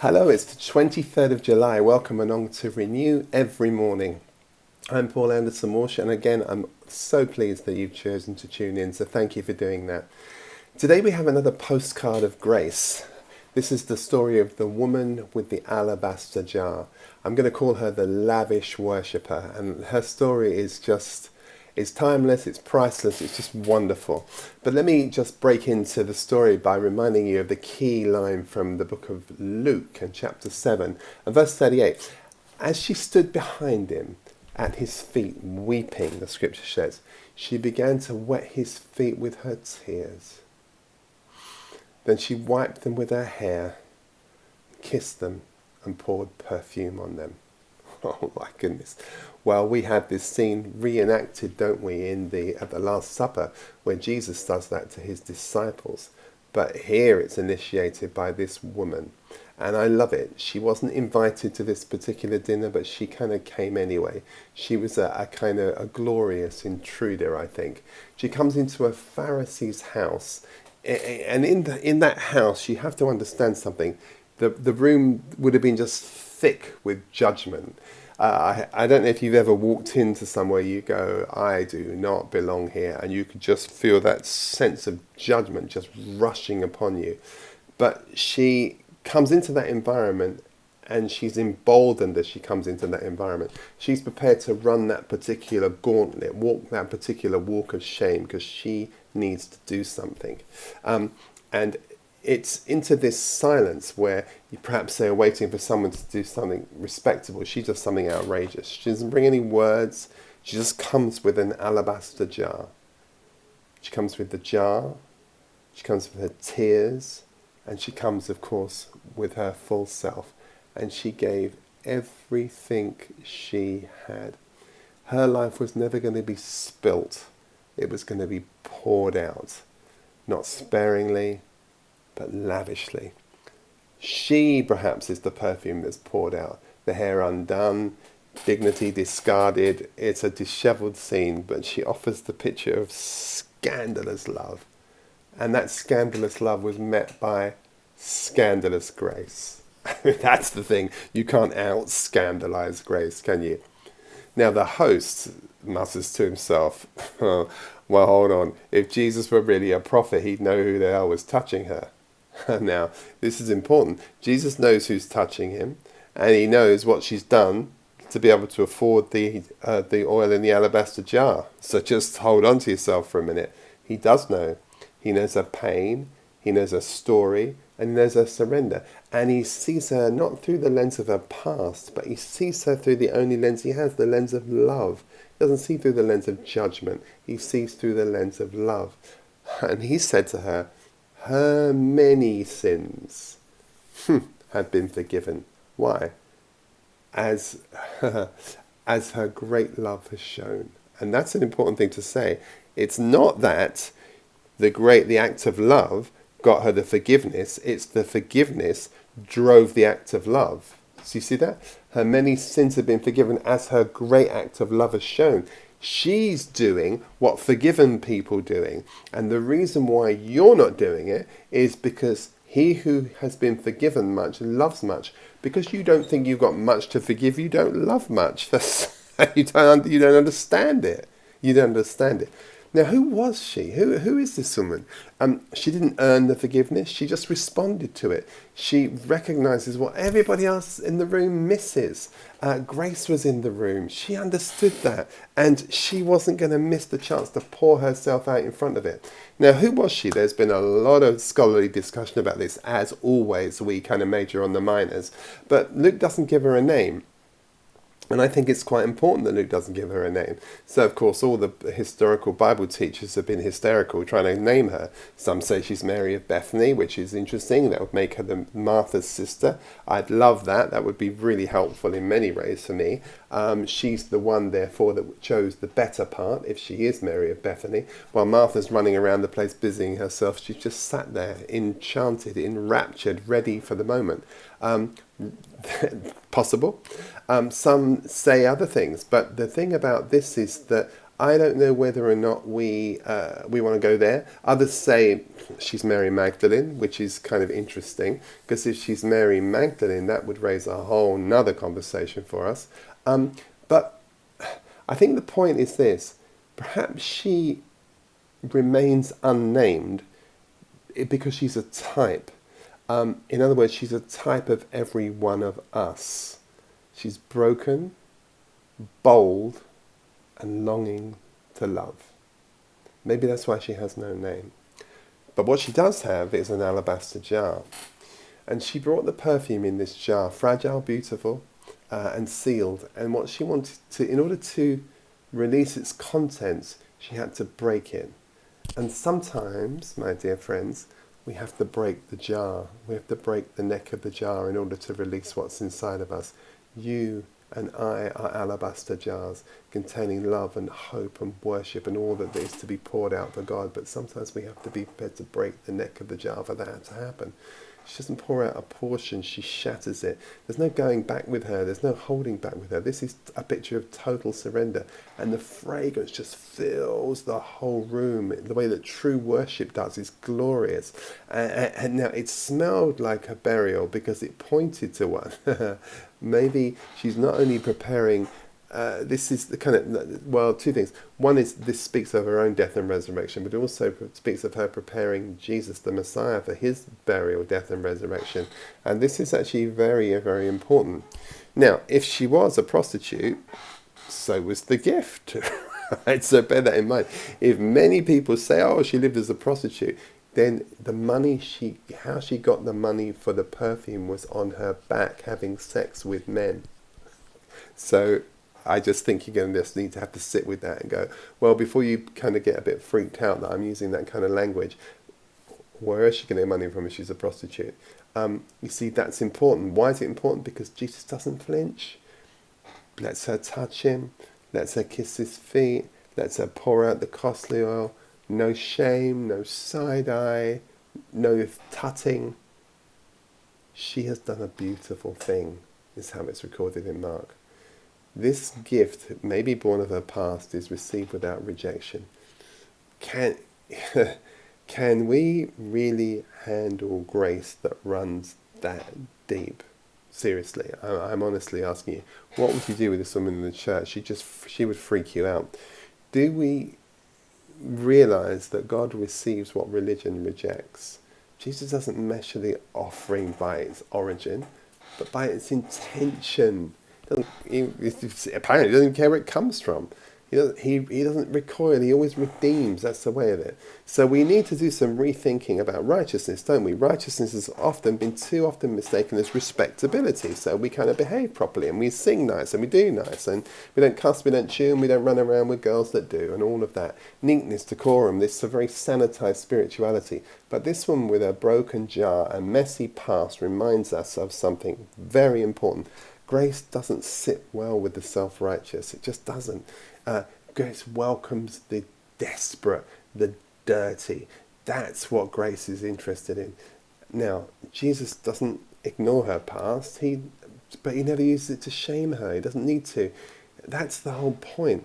Hello, it's the 23rd of July. Welcome along to Renew Every Morning. I'm Paul Anderson-Walsh, and again, I'm so pleased that you've chosen to tune in, so thank you for doing that. Today we have another postcard of grace. This is the story of the woman with the alabaster jar. I'm going to call her the lavish worshipper, and her story is it's timeless, it's priceless, it's just wonderful. But let me just break into the story by reminding you of the key line from the book of Luke in chapter 7 and verse 38. As she stood behind him at his feet weeping, the scripture says, she began to wet his feet with her tears. Then she wiped them with her hair, kissed them and poured perfume on them. Oh my goodness. Well, we had this scene reenacted, don't we, at the Last Supper, where Jesus does that to his disciples. But here it's initiated by this woman. And I love it. She wasn't invited to this particular dinner, but she kind of came anyway. She was a kind of a glorious intruder, I think. She comes into a Pharisee's house. And in that house, you have to understand something. The room would have been just thick with judgment. I don't know if you've ever walked into somewhere you go, I do not belong here, and you could just feel that sense of judgment just rushing upon you. But she comes into that environment, and she's emboldened as she comes into that environment. She's prepared to run that particular gauntlet, walk that particular walk of shame, because she needs to do something. And it's into this silence where you perhaps they're waiting for someone to do something respectable. She does something outrageous. She doesn't bring any words. She just comes with an alabaster jar. She comes with the jar. She comes with her tears. And she comes, of course, with her full self. And she gave everything she had. Her life was never going to be spilt. It was going to be poured out. Not sparingly, but lavishly. She perhaps is the perfume that's poured out. The hair undone, dignity discarded. It's a disheveled scene, but she offers the picture of scandalous love. And that scandalous love was met by scandalous grace. That's the thing. You can't out-scandalize grace, can you? Now the host mutters to himself, well, hold on. If Jesus were really a prophet, he'd know who the hell was touching her. Now, this is important. Jesus knows who's touching him, and he knows what she's done to be able to afford the oil in the alabaster jar. So just hold on to yourself for a minute. He does know. He knows her pain, he knows her story, and he knows her surrender. And he sees her not through the lens of her past, but he sees her through the only lens he has, the lens of love. He doesn't see through the lens of judgment. He sees through the lens of love. And he said to her, her many sins had been forgiven. Why? As her great love has shown. And that's an important thing to say. It's not that the act of love got her the forgiveness. It's the forgiveness drove the act of love. So you see that? Her many sins have been forgiven as her great act of love has shown. She's doing what forgiven people doing. And the reason why you're not doing it is because he who has been forgiven much loves much. Because you don't think you've got much to forgive, you don't love much. You don't understand it. You don't understand it. Now, who was she? Who is this woman? She didn't earn the forgiveness. She just responded to it. She recognizes what everybody else in the room misses. Grace was in the room. She understood that. And she wasn't going to miss the chance to pour herself out in front of it. Now, who was she? There's been a lot of scholarly discussion about this. As always, we kind of major on the minors. But Luke doesn't give her a name. And I think it's quite important that Luke doesn't give her a name. So, of course, all the historical Bible teachers have been hysterical trying to name her. Some say she's Mary of Bethany, which is interesting. That would make her the Martha's sister. I'd love that. That would be really helpful in many ways for me. She's the one, therefore, that chose the better part, if she is Mary of Bethany. While Martha's running around the place busying herself, she's just sat there, enchanted, enraptured, ready for the moment. Possible. Some say other things, but the thing about this is that I don't know whether or not we want to go there. Others say she's Mary Magdalene, which is kind of interesting, because if she's Mary Magdalene, that would raise a whole nother conversation for us. But I think the point is this: perhaps she remains unnamed because she's a type. In other words, she's a type of every one of us. She's broken, bold, and longing to love. Maybe that's why she has no name. But what she does have is an alabaster jar. And she brought the perfume in this jar, fragile, beautiful, and sealed. And what she wanted to, in order to release its contents, she had to break it. And sometimes, my dear friends, we have to break the jar. We have to break the neck of the jar in order to release what's inside of us. You and I are alabaster jars containing love and hope and worship and all that is to be poured out for God. But sometimes we have to be prepared to break the neck of the jar for that to happen. She doesn't pour out a portion, she shatters it. There's no going back with her, there's no holding back with her. This is a picture of total surrender. And the fragrance just fills the whole room. The way that true worship does is glorious. And now it smelled like a burial because it pointed to one. Maybe she's not only preparing, this is the kind of, well, two things. One is this speaks of her own death and resurrection, but it also speaks of her preparing Jesus, the Messiah, for his burial, death and resurrection. And this is actually very, very important. Now, if she was a prostitute, so was the gift. Right? So bear that in mind. If many people say, oh, she lived as a prostitute, then the money how she got the money for the perfume was on her back having sex with men. So I just think you're going to just need to have to sit with that and go, well, before you kind of get a bit freaked out that I'm using that kind of language, where is she going to get money from if she's a prostitute? You see, that's important. Why is it important? Because Jesus doesn't flinch. Lets her touch him, lets her kiss his feet, lets her pour out the costly oil. No shame, no side eye, no tutting. She has done a beautiful thing, is how it's recorded in Mark. This gift, maybe born of her past, is received without rejection. Can we really handle grace that runs that deep? Seriously, I'm honestly asking you, what would you do with this woman in the church? She would freak you out. Do we realize that God receives what religion rejects? Jesus doesn't measure the offering by its origin, but by its intention. Apparently, he doesn't care where it comes from. He doesn't recoil. He always redeems. That's the way of it. So we need to do some rethinking about righteousness, don't we? Righteousness has often been too often mistaken as respectability. So we kind of behave properly and we sing nice and we do nice and we don't cuss, we don't chew, and we don't run around with girls that do and all of that. Neatness, decorum, this is a very sanitized spirituality. But this one with a broken jar and messy past reminds us of something very important. Grace doesn't sit well with the self-righteous. It just doesn't. Grace welcomes the desperate, the dirty. That's what grace is interested in. Now, Jesus doesn't ignore her past, but he never uses it to shame her. He doesn't need to. That's the whole point.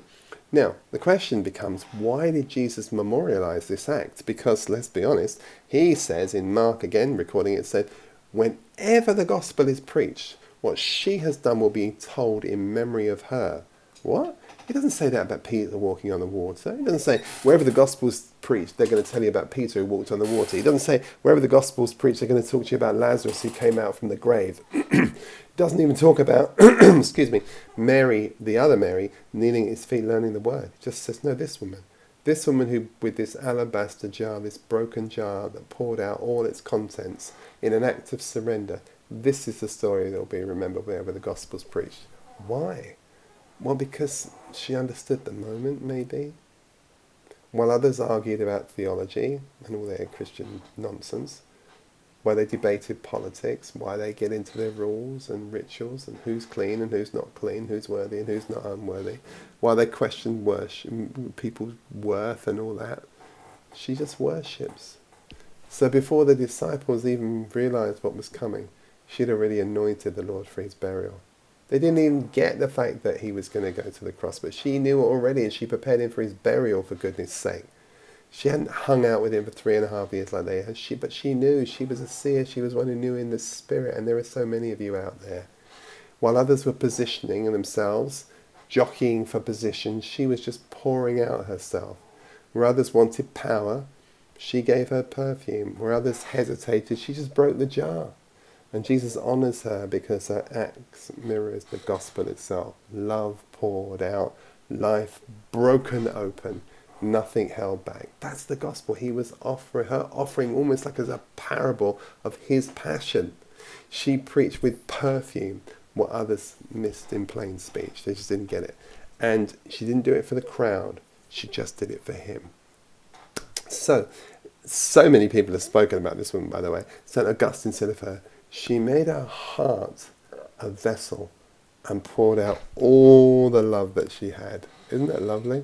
Now, the question becomes, why did Jesus memorialize this act? Because, let's be honest, he says in Mark, again, recording it, said, whenever the gospel is preached, what she has done will be told in memory of her. What? He doesn't say that about Peter walking on the water. He doesn't say, wherever the gospel's preached, they're going to tell you about Peter who walked on the water. He doesn't say, wherever the gospel's preached, they're going to talk to you about Lazarus who came out from the grave. Doesn't even talk about, excuse me, Mary, the other Mary, kneeling at his feet learning the word. He just says, no, this woman who, with this alabaster jar, this broken jar that poured out all its contents in an act of surrender, this is the story that will be remembered wherever the gospel's preached. Why? Well, because she understood the moment, maybe. While others argued about theology and all their Christian nonsense, while they debated politics, why they get into their rules and rituals and who's clean and who's not clean, who's worthy and who's not unworthy, while they question worship, people's worth and all that, she just worships. So before the disciples even realized what was coming, she'd already anointed the Lord for his burial. They didn't even get the fact that he was going to go to the cross, but she knew it already, and she prepared him for his burial, for goodness sake. She hadn't hung out with him for 3.5 years like they had, but she knew. She was a seer. She was one who knew in the spirit, and there are so many of you out there. While others were positioning themselves, jockeying for position, she was just pouring out herself. Where others wanted power, she gave her perfume. Where others hesitated, she just broke the jar. And Jesus honours her because her acts mirrors the gospel itself. Love poured out, life broken open, nothing held back. That's the gospel. He was offering almost like as a parable of his passion. She preached with perfume what others missed in plain speech. They just didn't get it. And she didn't do it for the crowd. She just did it for him. So many people have spoken about this woman, by the way. St. Augustine said of her, she made her heart a vessel and poured out all the love that she had. Isn't that lovely?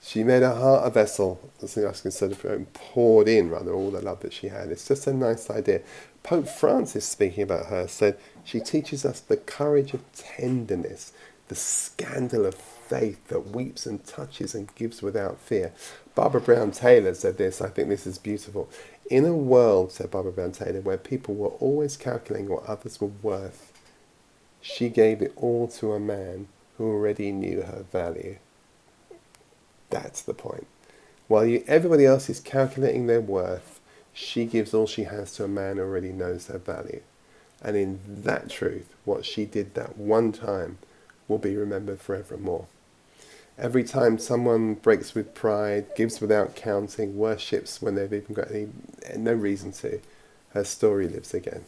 She made her heart a vessel, St. Augustine said of her, and poured in, rather, all the love that she had. It's just a nice idea. Pope Francis, speaking about her, said she teaches us the courage of tenderness, the scandal of faith that weeps and touches and gives without fear. Barbara Brown Taylor said this, I think this is beautiful. In a world, said Barbara Brown Taylor, where people were always calculating what others were worth, she gave it all to a man who already knew her value. That's the point. While everybody else is calculating their worth, she gives all she has to a man who already knows her value. And in that truth, what she did that one time will be remembered forevermore. Every time someone breaks with pride, gives without counting, worships when they've even got no reason to, her story lives again.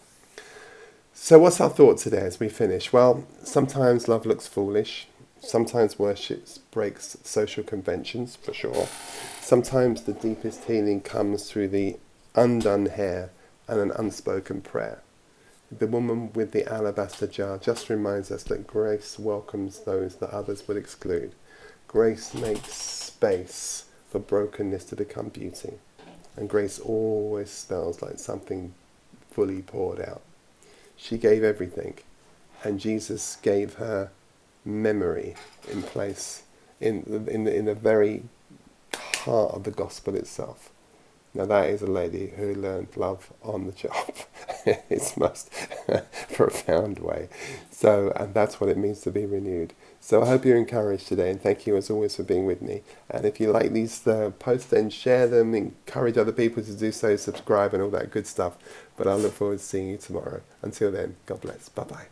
So what's our thought today as we finish? Well, sometimes love looks foolish. Sometimes worship breaks social conventions, for sure. Sometimes the deepest healing comes through the undone hair and an unspoken prayer. The woman with the alabaster jar just reminds us that grace welcomes those that others would exclude. Grace makes space for brokenness to become beauty. And grace always smells like something fully poured out. She gave everything, and Jesus gave her memory in place, in the very heart of the gospel itself. Now that is a lady who learned love on the job in its most profound way. So, and that's what it means to be renewed. So I hope you're encouraged today, and thank you as always for being with me. And if you like these posts, then share them, encourage other people to do so, subscribe and all that good stuff. But I look forward to seeing you tomorrow. Until then, God bless. Bye-bye.